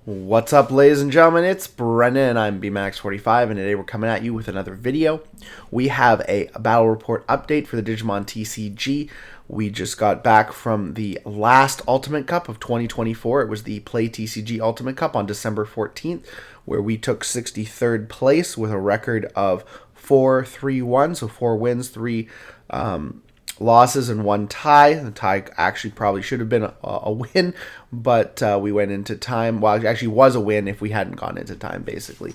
What's up, ladies and gentlemen? It's Brennan. I'm BMax45, and today we're coming at you with another video. We have a battle report update for the Digimon TCG. We just got back from the last Ultimate Cup of 2024. It was the PlayTCG Ultimate Cup on December 14th, where we took 63rd place with a record of 4-3-1, so 4 wins, 3 losses and 1 tie. The tie actually probably should have been a win, but we went into time. Well, it actually was a win if we hadn't gone into time, basically.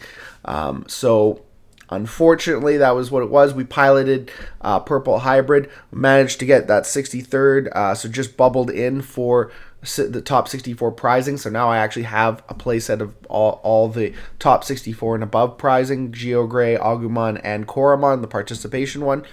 So unfortunately, that was what it was. We piloted Purple Hybrid, managed to get that 63rd, so just bubbled in for the top 64 prizing. So now I actually have a playset of all the top 64 and above prizing, Geogray, Agumon, and Koromon, the participation one.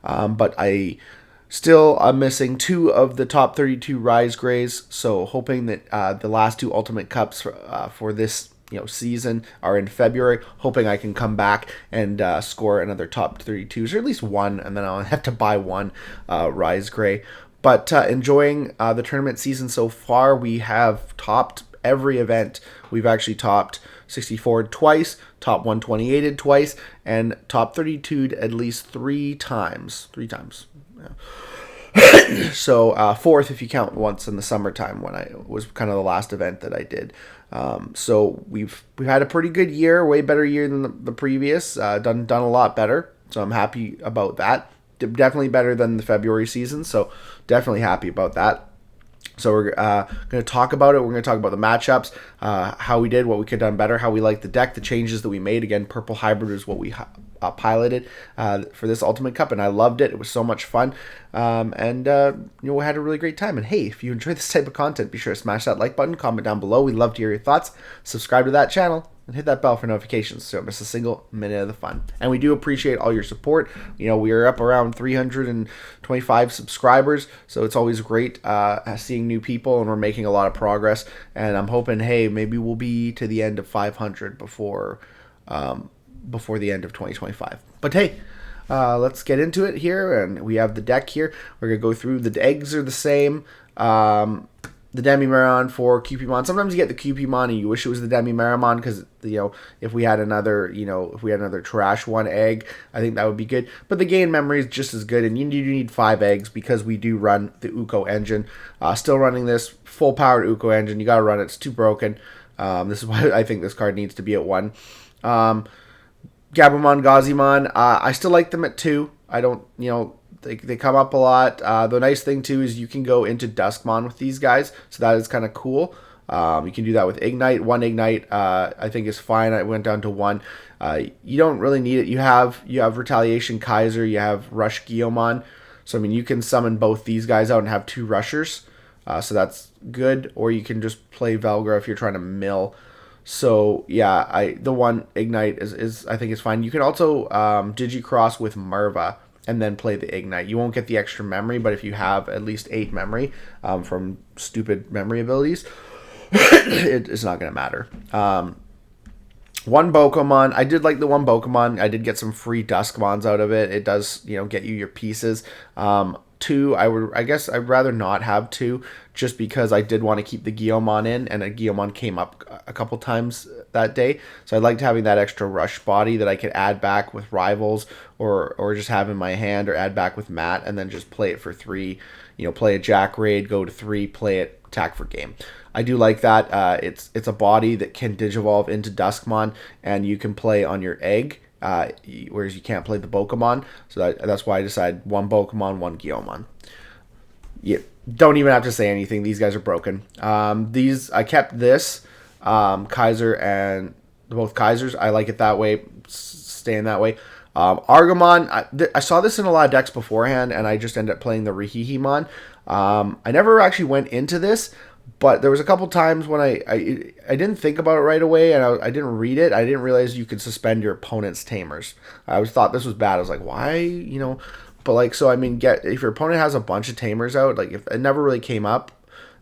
But I'm missing 2 of the top 32 RizeGreys, so hoping that the last 2 Ultimate Cups for this season are in February. Hoping I can come back and score another top 32s, or at least one, and then I'll have to buy one RizeGrey. But enjoying the tournament season so far. We have topped every event. We've actually topped 64 twice, top 128 twice, and top 32 at least 3 times. 3 times. Yeah. So 4th if you count once in the summertime when I was kind of the last event that I did. So we've had a pretty good year, way better year than the previous. Done a lot better, so I'm happy about that. Definitely better than the February season, so definitely happy about that. So we're going to talk about it. We're going to talk about the matchups, how we did, what we could have done better, how we liked the deck, the changes that we made. Again, Purple Hybrid is what we piloted for this Ultimate Cup, and I loved it. It was so much fun, and we had a really great time. And hey, if you enjoy this type of content, be sure to smash that like button, comment down below. We'd love to hear your thoughts. Subscribe to that channel and hit that bell for notifications so you don't miss a single minute of the fun. And we do appreciate all your support. We are up around 325 subscribers, so it's always great seeing new people, and we're making a lot of progress. And I'm hoping, hey, maybe we'll be to the end of 500 before the end of 2025. But hey, let's get into it here, and we have the deck here. We're gonna go through. The eggs are the same. The Demi-Marimon for Cupimon. Sometimes you get the Cupimon and you wish it was the Demi-Marimon because if we had another trash 1 egg, I think that would be good. But the gain memory is just as good, and you do need 5 eggs because we do run the Uko engine. Still running this full powered Uko engine. You gotta run it. It's too broken. This is why I think this card needs to be at 1. Gabumon, Gazimon, I still like them at 2. I don't, they come up a lot. The nice thing, too, is you can go into Duskmon with these guys, so that is kind of cool. You can do that with Ignite. 1 Ignite, I think, is fine. I went down to 1. You don't really need it. You have Retaliation Kaiser. You have Rush Guillaumon. So, you can summon both these guys out and have 2 Rushers. So that's good. Or you can just play Velgra if you're trying to mill. So yeah, the 1 Ignite is I think is fine. You can also Digicross with Merva and then play the Ignite. You won't get the extra memory, but if you have at least 8 memory from stupid memory abilities, it's not going to matter. 1 Bokomon. I did like the 1 Bokomon. I did get some free Duskmons out of it. It does, get you your pieces. 2, I guess I'd rather not have 2, just because I did want to keep the Guillaumon in, and a Guillaumon came up a couple times that day. So I liked having that extra rush body that I could add back with rivals, or just have in my hand, or add back with Matt, and then just play it for 3. Play a Jack Raid, go to 3, play it, attack for game. I do like that. It's a body that can Digivolve into Duskmon, and you can play on your egg. Whereas you can't play the Bokomon, so that's why I decided 1 Bokomon, 1 Guillaumon. Yeah, don't even have to say anything. These guys are broken. I kept this Kaiser and both Kaisers. I like it that way, staying that way. Argomon, I saw this in a lot of decks beforehand, and I just ended up playing the Rihihimon. I never actually went into this, but there was a couple times when I didn't think about it right away, and I didn't read it. I didn't realize you could suspend your opponent's tamers. I always thought this was bad. I was like, why? But if your opponent has a bunch of tamers out, if it never really came up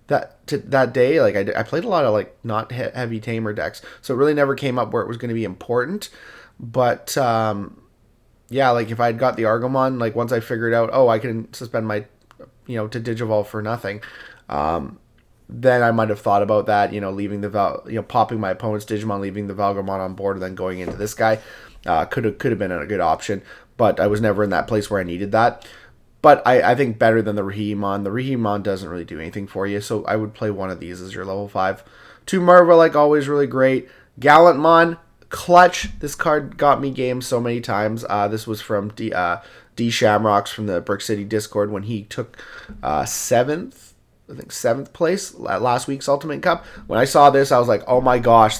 that day, I played a lot of not heavy tamer decks, so it really never came up where it was going to be important. But yeah, if I had got the Argomon, once I figured out, I can suspend my to Digivolve for nothing. then I might have thought about that, leaving the popping my opponent's Digimon, leaving the Valgrimmon on board, and then going into this guy. Could have been a good option, but I was never in that place where I needed that. But I think better than the RizeGreymon. The RizeGreymon doesn't really do anything for you, so I would play one of these as your level 5. 2 Merva, like always, really great. Gallantmon, clutch. This card got me games so many times. This was from D Shamrocks from the Brick City Discord when he took 7th, I think 7th place at last week's Ultimate Cup. When I saw this, I was like, oh my gosh,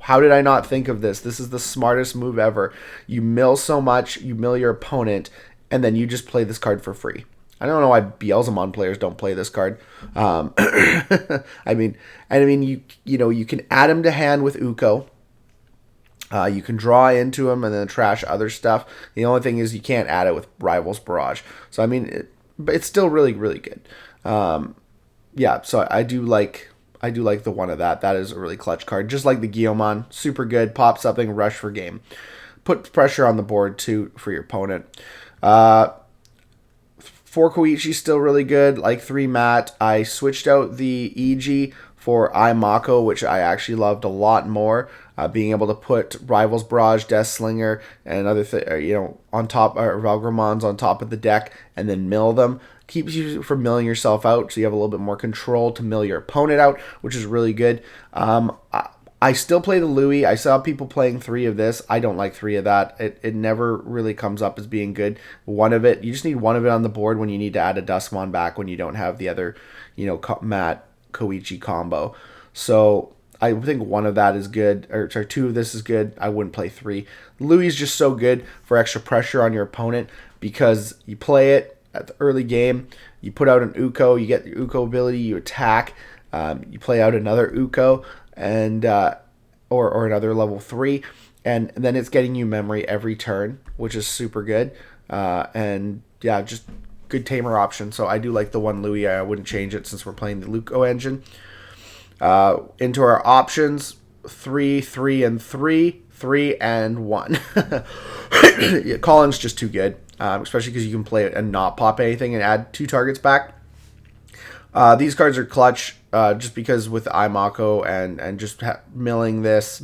how did I not think of this? This is the smartest move ever. You mill so much, you mill your opponent, and then you just play this card for free. I don't know why Beelzemon players don't play this card. I mean, you can add him to hand with Uko. You can draw into him and then trash other stuff. The only thing is you can't add it with Rivals Barrage. So I mean, it's still really, really good. Yeah, so I do like the one of that. That is a really clutch card. Just like the Guillaumon, super good. Pop something, rush for game. Put pressure on the board too for your opponent. 4 Koichi still really good. Like 3 Matt. I switched out the EG for Mako, which I actually loved a lot more. Being able to put Rivals Barrage, Death Slinger, and other on top, or Valgrimmons on top of the deck, and then mill them. Keeps you from milling yourself out, so you have a little bit more control to mill your opponent out, which is really good. I still play the Louis. I saw people playing 3 of this. I don't like 3 of that. It never really comes up as being good. One of it, you just need one of it on the board when you need to add a Duskmon back when you don't have the other, Matt Koichi combo. So I think one of that is good, or 2 of this is good. I wouldn't play 3. Louis is just so good for extra pressure on your opponent because you play it at the early game, you put out an Uko, you get your Uko ability, you attack, you play out another Uko, and or another level 3, and then it's getting you memory every turn, which is super good. And yeah, just good tamer option. So I do like the one Louis. I wouldn't change it since we're playing the Uko engine. Into our options, 3, 3, and 3, 3, and 1. Yeah, Colin's just too good, especially because you can play it and not pop anything and add 2 targets back. These cards are clutch just because with Mako and just milling this,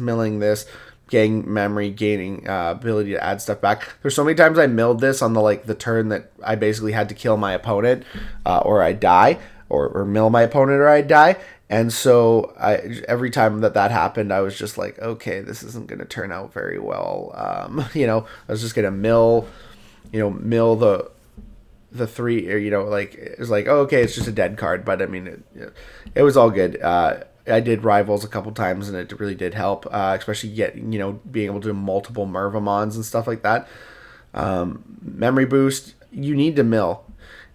getting memory, gaining ability to add stuff back. There's so many times I milled this on the turn that I basically had to kill my opponent or I die, or mill my opponent or I die. And so every time that happened, I was just like, okay, this isn't going to turn out very well. I was just going to mill the 3, or it was like, oh, okay, it's just a dead card. But I mean, it was all good. I did Rivals a couple times, and it really did help, especially being able to do multiple Mervamons and stuff like that. Memory boost, you need to mill.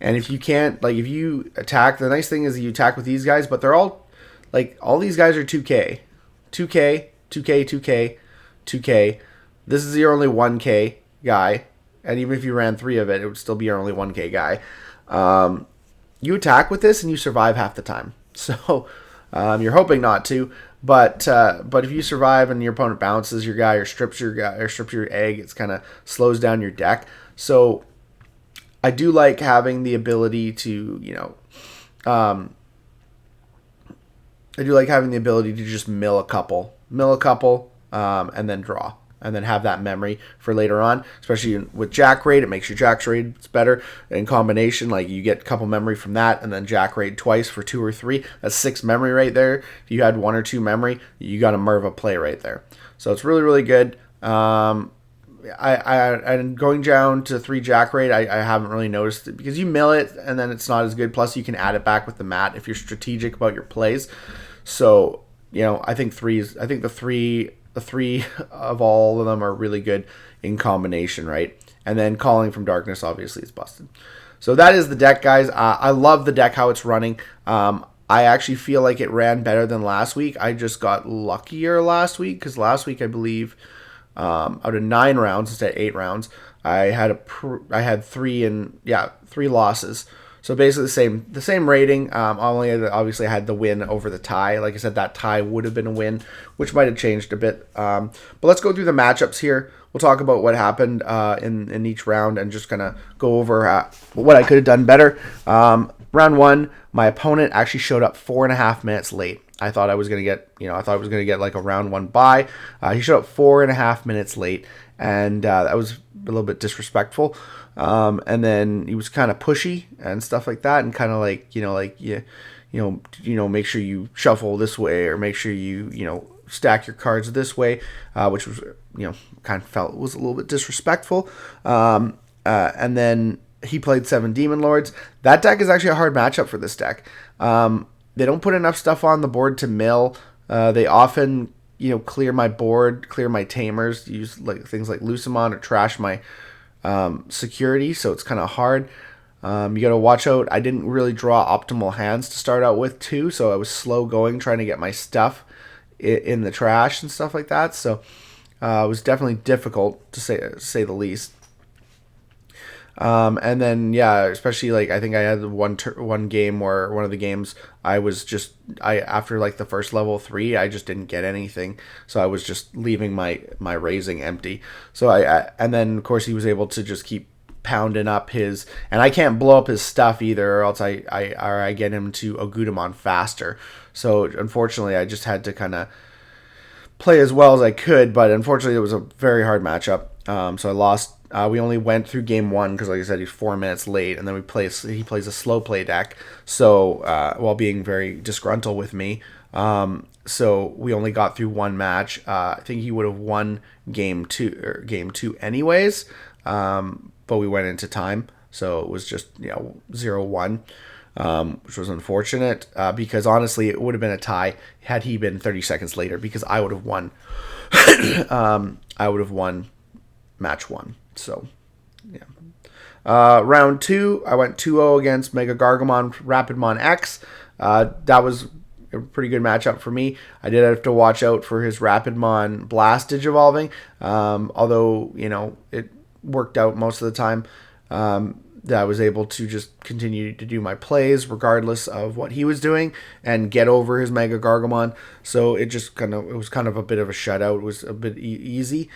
And if you can't, if you attack, the nice thing is you attack with these guys, but they're all these guys are 2K. 2K, 2K, 2K, 2K. This is your only 1K guy. And even if you ran 3 of it, it would still be your only 1K guy. You attack with this and you survive half the time. So you're hoping not to. But if you survive and your opponent bounces your guy or strips your guy or strips your egg, it's kind of slows down your deck. So I do like having the ability to, just mill a couple, and then draw, and then have that memory for later on. Especially with Jack Raid, it makes your Jack's Raid better. In combination, you get a couple memory from that, and then Jack Raid twice for 2 or 3. That's 6 memory right there. If you had 1 or 2 memory, you got a Merva play right there. So it's really, really good. I'm going down to 3 Jack Raid. I haven't really noticed it because you mill it and then it's not as good. Plus you can add it back with the mat if you're strategic about your plays. So I think the three of all of them are really good in combination, right? And then Calling from Darkness obviously is busted. So that is the deck, guys. I love the deck, how it's running. I actually feel like it ran better than last week. I just got luckier last week because last week I believe out of 9 rounds instead of 8 rounds, I had 3 losses. So basically the same rating. Only obviously I had the win over the tie. Like I said, that tie would have been a win, which might have changed a bit. But let's go through the matchups here. We'll talk about what happened in each round and just kind of go over what I could have done better. Round 1, my opponent actually showed up 4.5 minutes late. I thought I was gonna get, like a round 1 bye. He showed up 4.5 minutes late, and that was a little bit disrespectful. And then he was kind of pushy and stuff like that, and kind of like, make sure you shuffle this way, or make sure you stack your cards this way, which was, kind of felt was a little bit disrespectful. And then he played 7 Demon Lords. That deck is actually a hard matchup for this deck. They don't put enough stuff on the board to mill. They often, clear my board, clear my tamers, use like things like Lucimon or trash my security. So it's kind of hard. You got to watch out. I didn't really draw optimal hands to start out with too, so I was slow going trying to get my stuff in the trash and stuff like that. So it was definitely difficult to say the least. And then, especially like, I think I had one game where one of the games after like the first level 3, I just didn't get anything. So I was just leaving my raising empty. So and then of course he was able to just keep pounding up his, and I can't blow up his stuff either, or else I get him to Agudamon faster. So unfortunately I just had to kind of play as well as I could, but unfortunately it was a very hard matchup. So I lost. We only went through game 1 because, like I said, he's 4 minutes late, and then he plays a slow play deck. So while being very disgruntled with me, so we only got through one match. I think he would have won game 2 anyways, but we went into time, so it was just 0-1. Which was unfortunate because honestly it would have been a tie had he been 30 seconds later, because I would have won. I would have won match 1. So round 2, I went 2-0 against Mega Gargamon Rapidmon X. That was a pretty good matchup for me. I did have to watch out for his Rapidmon Blast Digivolving, although it worked out most of the time. That I was able to just continue to do my plays regardless of what he was doing and get over his Mega Gargamon. So it was kind of a bit of a shutout. It was a bit easy.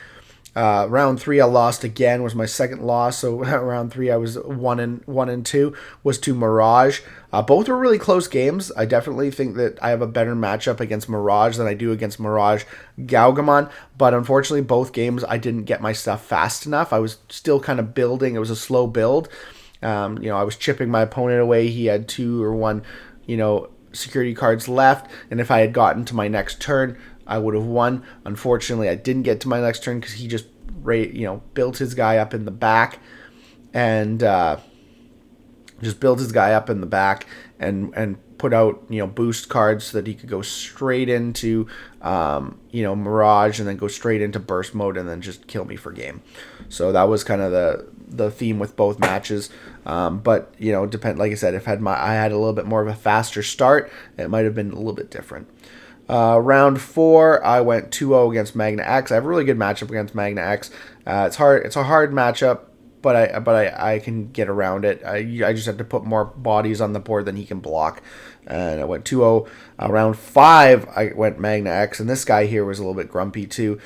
Round 3 I lost again, was my second loss. So round 3 I was 1-2, was to Mirage. Both were really close games. I definitely think that I have a better matchup against Mirage than I do against Mirage Gaugamon, but unfortunately both games I didn't get my stuff fast enough. I was still kind of building. It was a slow build. I was chipping my opponent away. He had 2 or 1, security cards left, and if I had gotten to my next turn, I would have won. Unfortunately, I didn't get to my next turn because he just built his guy up in the back, and put out boost cards so that he could go straight into Mirage, and then go straight into burst mode, and then just kill me for game. So that was kind of the theme with both matches. But like I said, if I had a little bit more of a faster start, it might have been a little bit different. Round 4, I went 2-0 against Magna X. I have a really good matchup against Magna X. It's hard. It's a hard matchup, but I can get around it. I just have to put more bodies on the board than he can block. And I went 2-0. Round 5, I went Magna X, and this guy here was a little bit grumpy too,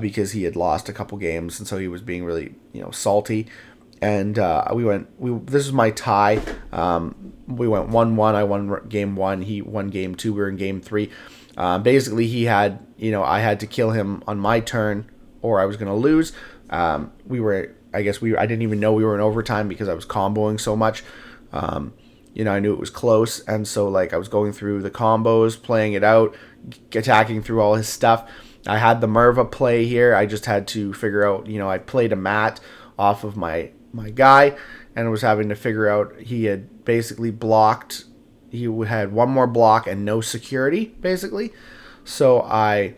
because he had lost a couple games, and so he was being really salty. And this is my tie. We went 1-1. I won game 1. He won game 2. We were in game 3. Basically, he had, I had to kill him on my turn, or I was going to lose. I didn't even know we were in overtime because I was comboing so much. I knew it was close, and so I was going through the combos, playing it out, attacking through all his stuff. I had the Merva play here. I just had to figure out, I played a mat off of my guy, and was having to figure out he had basically blocked. He had one more block and no security, basically. So I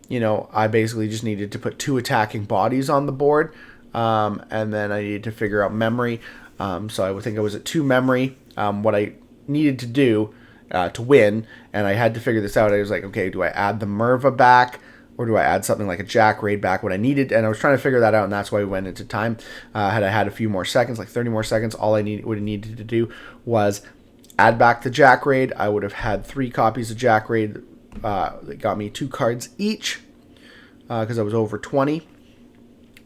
basically just needed to put 2 attacking bodies on the board, and then I needed to figure out memory. So I would think I was at 2 memory. What I needed to do to win, and I had to figure this out. I was like, okay, do I add the Merva back, or do I add something like a Jack Raid back? What I needed, and I was trying to figure that out, and that's why we went into time. Had I had a few more seconds, like 30 more seconds, all I would have needed to do was add back the Jack Raid. I would have had 3 copies of Jack Raid that got me 2 cards each, because I was over 20.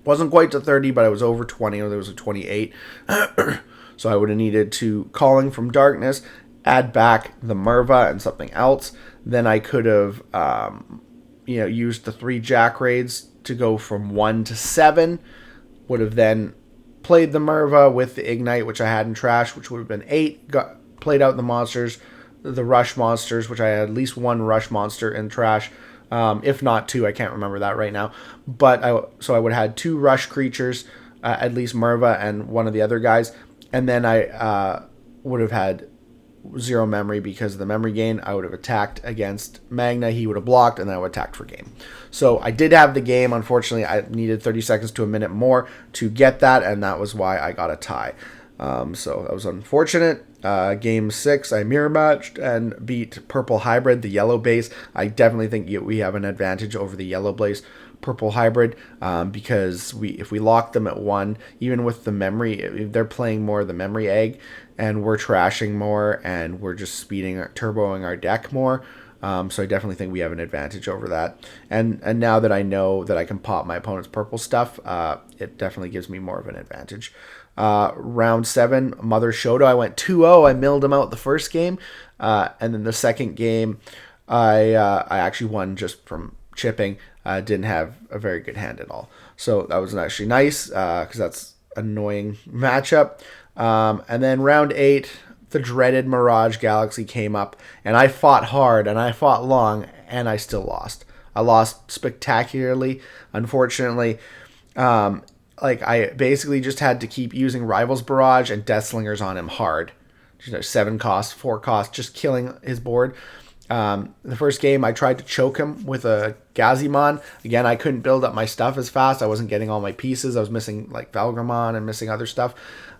Wasn't quite to 30, but I was over 20, or there was a 28. So I would have needed to Calling from Darkness, add back the Merva and something else. Then I could have, used the 3 Jack Raids to go from 1 to 7. Would have then played the Merva with the Ignite, which I had in trash, which would have been 8. Played out the monsters, the Rush monsters, which I had at least 1 Rush monster in trash. If not 2, I can't remember that right now. But I would have had 2 Rush creatures, at least Merva and one of the other guys. And then I would have had 0 memory because of the memory gain. I would have attacked against Magna. He would have blocked, and then I would have attacked for game. So I did have the game. Unfortunately, I needed 30 seconds to a minute more to get that, and that was why I got a tie. So that was unfortunate. Game 6, I mirror matched and beat Purple Hybrid, the yellow base. I definitely think we have an advantage over the yellow base Purple Hybrid, because if we lock them at 1, even with the memory, they're playing more of the memory egg, and we're trashing more, and we're just turboing our deck more. So I definitely think we have an advantage over that. And now that I know that I can pop my opponent's purple stuff, it definitely gives me more of an advantage. Round 7, Mother Shoto, I went 2-0. I milled him out the first game. And then the second game, I actually won just from chipping. Didn't have a very good hand at all. So that was actually nice, because that's an annoying matchup. And then round 8, the dreaded Mirage Galaxy came up, and I fought hard, and I fought long, and I still lost. I lost spectacularly, unfortunately. I basically just had to keep using Rivals Barrage and Death Slingers on him hard. 7 cost, 4 cost, just killing his board. The first game, I tried to choke him with a Gazimon. Again, I couldn't build up my stuff as fast. I wasn't getting all my pieces. I was missing Valgrimmon and missing other stuff.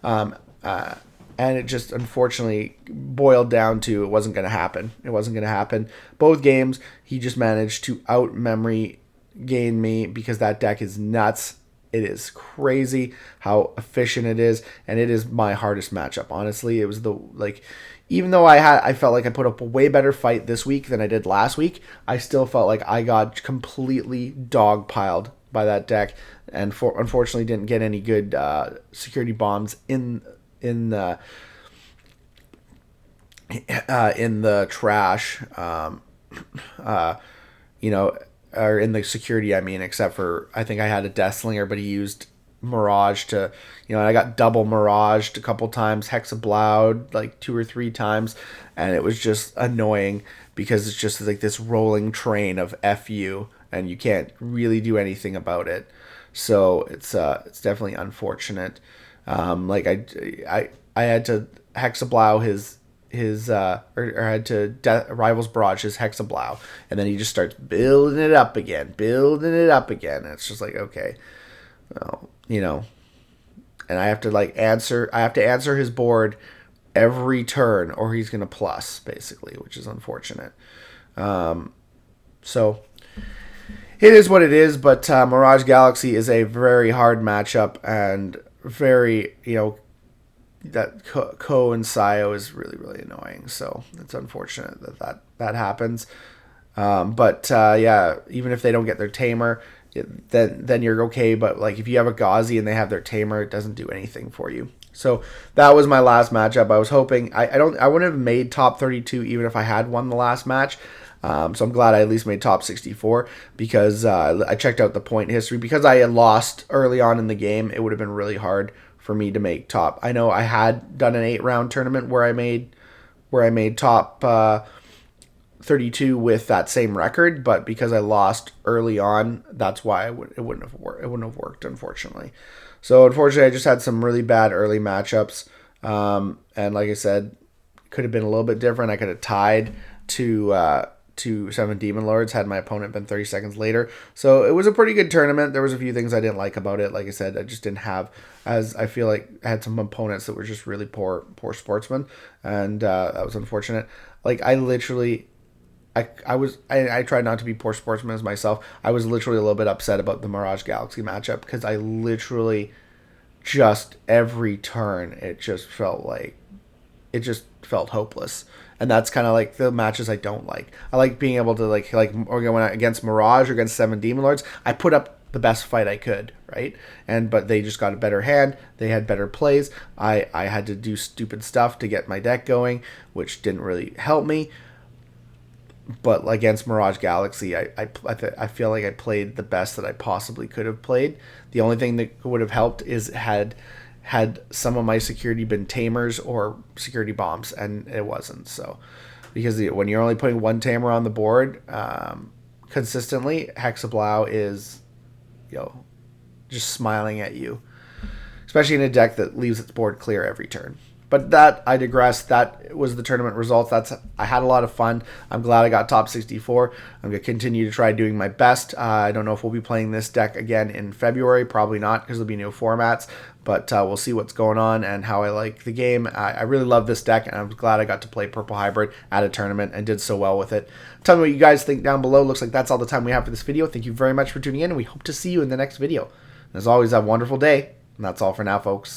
And it just unfortunately boiled down to it wasn't going to happen. It wasn't going to happen. Both games, he just managed to out-memory gain me because that deck is nuts. It is crazy how efficient it is, and it is my hardest matchup. Honestly, it was even though I felt like I put up a way better fight this week than I did last week, I still felt like I got completely dogpiled by that deck, and unfortunately didn't get any good security bombs in the trash, or in the security, except for, I think I had a Death Slinger, but he used Mirage to, I got double Miraged a couple times, Hexablowed 2 or 3 times, and it was just annoying because it's just this rolling train of FU, and you can't really do anything about it. So it's definitely unfortunate. I had to Hexablow or had to Rivals Barrage his Hexablow, and then he just starts building it up again. And it's just okay, well, and I have to answer his board every turn, or he's gonna plus, basically, which is unfortunate. So it is what it is, but Mirage Galaxy is a very hard matchup, and very, that Ko and Sayo is really, really annoying. So it's unfortunate that happens. But even if they don't get their tamer, then you're okay. But if you have a Gauzy and they have their tamer, it doesn't do anything for you. So that was my last matchup. I was hoping I wouldn't have made top 32 even if I had won the last match. So I'm glad I at least made top 64 because I checked out the point history. Because I had lost early on in the game, it would have been really hard for me to make top. I know I had done an 8-round tournament where I made top 32 with that same record, but because I lost early on, that's why it wouldn't have worked, unfortunately. So unfortunately, I just had some really bad early matchups, and like I said, could have been a little bit different. I could have tied to 7 Demon Lords had my opponent been 30 seconds later. So it was a pretty good tournament. There was a few things I didn't like about it. Like I said, I just didn't have, as I feel like I had some opponents that were just really poor sportsmen, and that was unfortunate. I tried not to be poor sportsmen as myself. I was literally a little bit upset about the Mirage Galaxy matchup because I literally just every turn it just felt hopeless. And that's kind of the matches I don't like. I like being able to or going against Mirage or against 7 Demon Lords. I put up the best fight I could, right? But they just got a better hand. They had better plays. I had to do stupid stuff to get my deck going, which didn't really help me. But against Mirage Galaxy, I feel like I played the best that I possibly could have played. The only thing that would have helped is had some of my security been tamers or security bombs, and it wasn't. So because when you're only putting one tamer on the board consistently, Hexablau is, just smiling at you, especially in a deck that leaves its board clear every turn. But I digress. That was the tournament results. I had a lot of fun. I'm glad I got top 64. I'm going to continue to try doing my best. I don't know if we'll be playing this deck again in February. Probably not, because there'll be new formats. But we'll see what's going on and how I like the game. I really love this deck, and I'm glad I got to play Purple Hybrid at a tournament and did so well with it. Tell me what you guys think down below. Looks like that's all the time we have for this video. Thank you very much for tuning in, and we hope to see you in the next video. And as always, have a wonderful day. And that's all for now, folks.